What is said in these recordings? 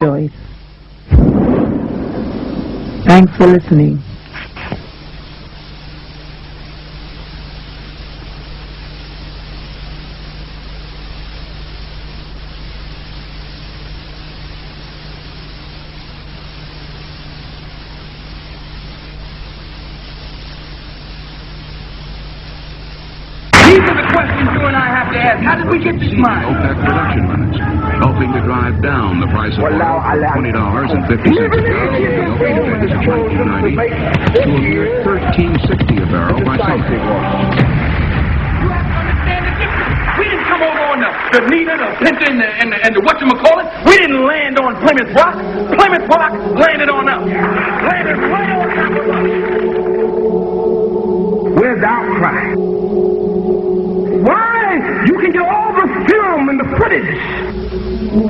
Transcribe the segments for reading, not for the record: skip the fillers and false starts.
choice. Thanks for listening. How did we get this mine? OPEC production limits, helping to drive down the price of oil from $20.50 a barrel in the open index in 1990 to a mere $13.60 a barrel by summer. You have to understand the difference. We didn't come over on the Nina, the Pinta, and the whatchamacallit. We didn't land on Plymouth Rock. Plymouth Rock landed on us. Landed right on top of us. Without crying. Why? You can get all the film and the footage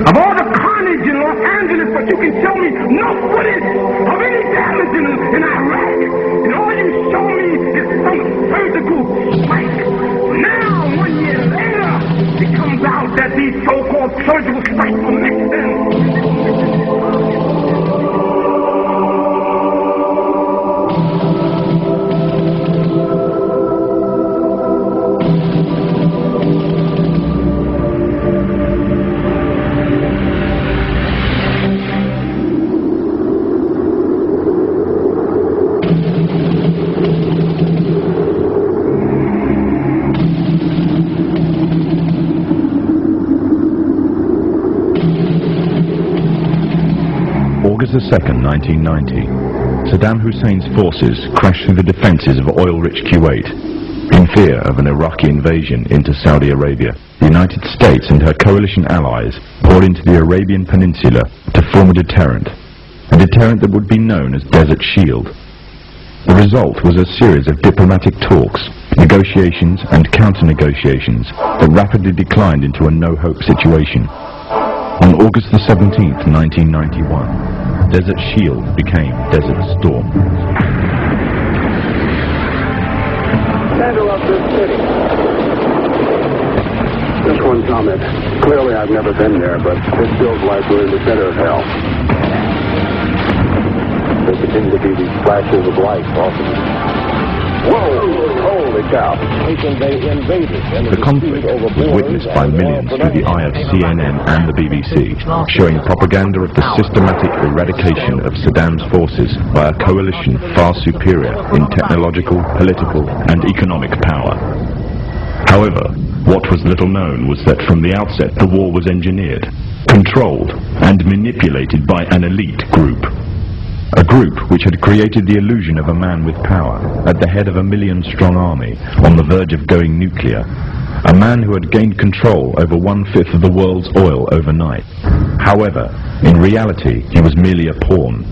of all the carnage in Los Angeles, but you can show me no footage of any damage in Iraq. And all you show me is some surgical strike. Now, 1 year later, it comes out that these so-called surgical strikes were mixed in. August 2nd, 1990. Saddam Hussein's forces crashed through the defences of oil-rich Kuwait in fear of an Iraqi invasion into Saudi Arabia. The United States and her coalition allies poured into the Arabian Peninsula to form a deterrent that would be known as Desert Shield. The result was a series of diplomatic talks, negotiations and counter-negotiations that rapidly declined into a no-hope situation. On August the 17th, 1991, Desert Shield became Desert Storm. Center of this city. Just one comment. Clearly I've never been there, but this feels like we're in the center of hell. There continue to be these flashes of light often. Whoa! Holy cow! The conflict was witnessed by millions through the eye of CNN and the BBC, showing propaganda of the systematic eradication of Saddam's forces by a coalition far superior in technological, political and economic power. However, what was little known was that from the outset the war was engineered, controlled and manipulated by an elite group. A group which had created the illusion of a man with power, at the head of a million-strong army, on the verge of going nuclear. A man who had gained control over 1/5 of the world's oil overnight. However, in reality, he was merely a pawn,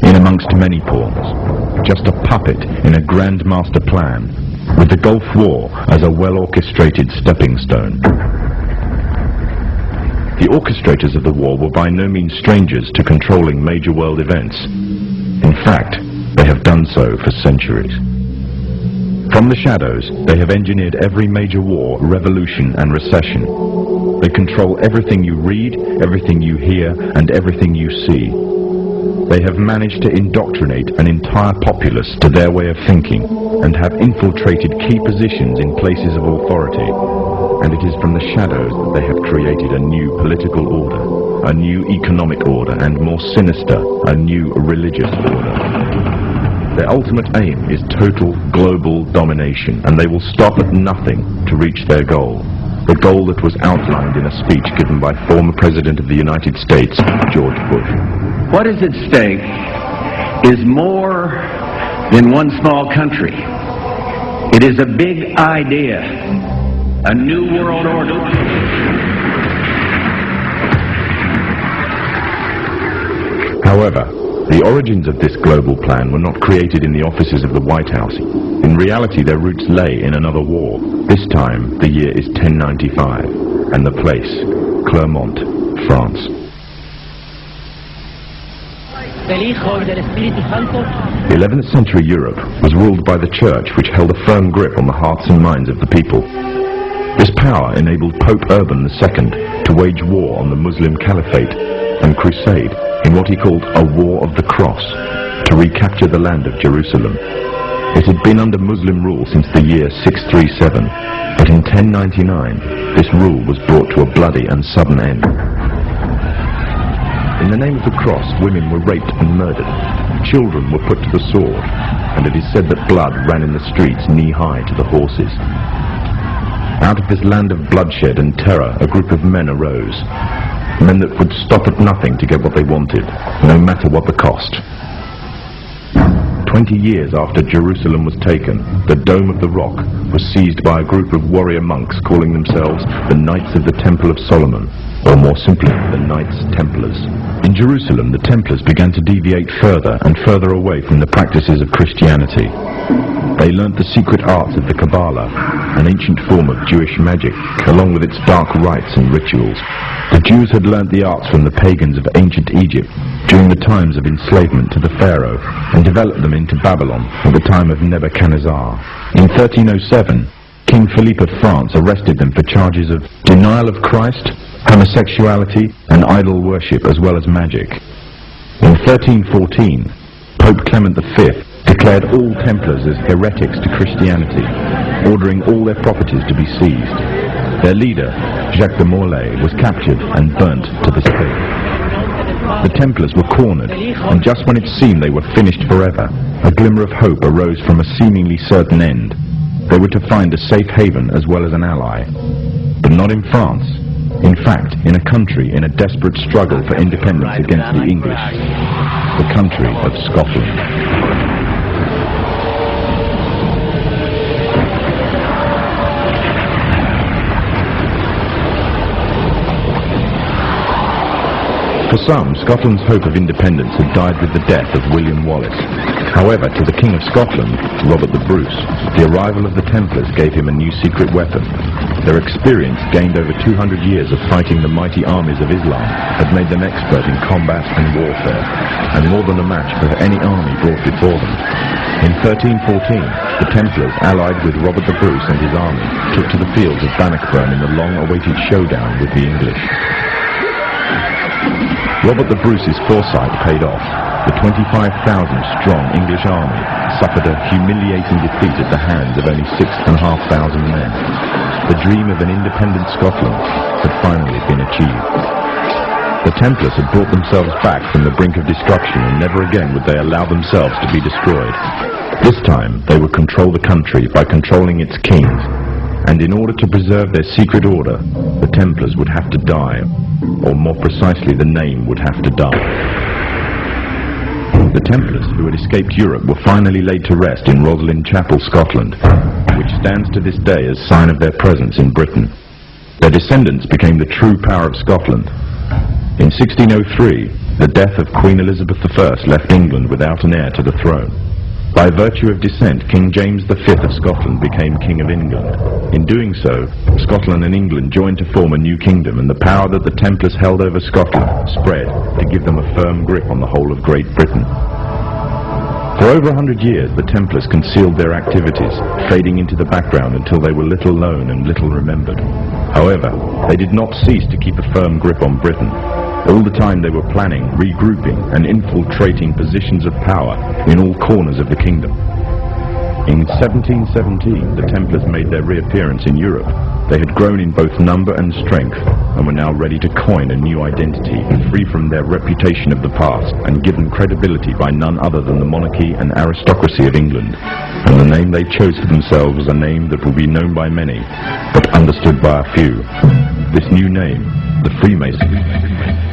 in amongst many pawns. Just a puppet in a grand master plan, with the Gulf War as a well-orchestrated stepping stone. The orchestrators of the war were by no means strangers to controlling major world events. In fact, they have done so for centuries. From the shadows, they have engineered every major war, revolution and recession. They control everything you read, everything you hear, and everything you see. They have managed to indoctrinate an entire populace to their way of thinking, and have infiltrated key positions in places of authority. And it is from the shadows that they have created a new political order, a new economic order, and more sinister, a new religious order. Their ultimate aim is total global domination, and they will stop at nothing to reach their goal. The goal that was outlined in a speech given by former President of the United States, George Bush. What is at stake is more than one small country. It is a big idea, a new world order. However, the origins of this global plan were not created in the offices of the White House. In reality, their roots lay in another war. This time, the year is 1095, and the place, Clermont, France. The 11th century Europe was ruled by the Church, which held a firm grip on the hearts and minds of the people. This power enabled Pope Urban II to wage war on the Muslim Caliphate, and crusade in what he called a War of the Cross to recapture the land of Jerusalem. It had been under Muslim rule since the year 637, but in 1099 this rule was brought to a bloody and sudden end. In the name of the cross, women were raped and murdered. Children were put to the sword, and it is said that blood ran in the streets knee-high to the horses. Out of this land of bloodshed and terror, a group of men arose. Men that would stop at nothing to get what they wanted, no matter what the cost. 20 years after Jerusalem was taken, the Dome of the Rock was seized by a group of warrior monks calling themselves the Knights of the Temple of Solomon, or more simply, the Knights Templars. In Jerusalem, the Templars began to deviate further and further away from the practices of Christianity. They learnt the secret arts of the Kabbalah, an ancient form of Jewish magic, along with its dark rites and rituals. The Jews had learnt the arts from the pagans of ancient Egypt during the times of enslavement to the Pharaoh, and developed them into Babylon at the time of Nebuchadnezzar. In 1307, King Philippe of France arrested them for charges of denial of Christ, homosexuality, and idol worship, as well as magic. In 1314, Pope Clement V declared all Templars as heretics to Christianity, ordering all their properties to be seized. Their leader, Jacques de Molay, was captured and burnt to the stake. The Templars were cornered, and just when it seemed they were finished forever, a glimmer of hope arose from a seemingly certain end. They were to find a safe haven as well as an ally. But not in France. In fact, in a country in a desperate struggle for independence against the English. The country of Scotland. For some, Scotland's hope of independence had died with the death of William Wallace. However, to the King of Scotland, Robert the Bruce, the arrival of the Templars gave him a new secret weapon. Their experience, gained over 200 years of fighting the mighty armies of Islam, had made them expert in combat and warfare, and more than a match for any army brought before them. In 1314, the Templars, allied with Robert the Bruce and his army, took to the fields of Bannockburn in the long-awaited showdown with the English. Robert the Bruce's foresight paid off. The 25,000-strong English army suffered a humiliating defeat at the hands of only 6,500 men. The dream of an independent Scotland had finally been achieved. The Templars had brought themselves back from the brink of destruction, and never again would they allow themselves to be destroyed. This time, they would control the country by controlling its kings. And in order to preserve their secret order, the Templars would have to die, or more precisely, the name would have to die. The Templars, who had escaped Europe, were finally laid to rest in Rosslyn Chapel, Scotland, which stands to this day as sign of their presence in Britain. Their descendants became the true power of Scotland. In 1603, the death of Queen Elizabeth I left England without an heir to the throne. By virtue of descent, King James V of Scotland became King of England. In doing so, Scotland and England joined to form a new kingdom, and the power that the Templars held over Scotland spread to give them a firm grip on the whole of Great Britain. For over 100 years, the Templars concealed their activities, fading into the background until they were little known and little remembered. However, they did not cease to keep a firm grip on Britain. All the time they were planning, regrouping, and infiltrating positions of power in all corners of the kingdom. In 1717, the Templars made their reappearance in Europe. They had grown in both number and strength, and were now ready to coin a new identity, free from their reputation of the past, and given credibility by none other than the monarchy and aristocracy of England. And the name they chose for themselves was a name that will be known by many, but understood by a few. This new name, the Freemasons.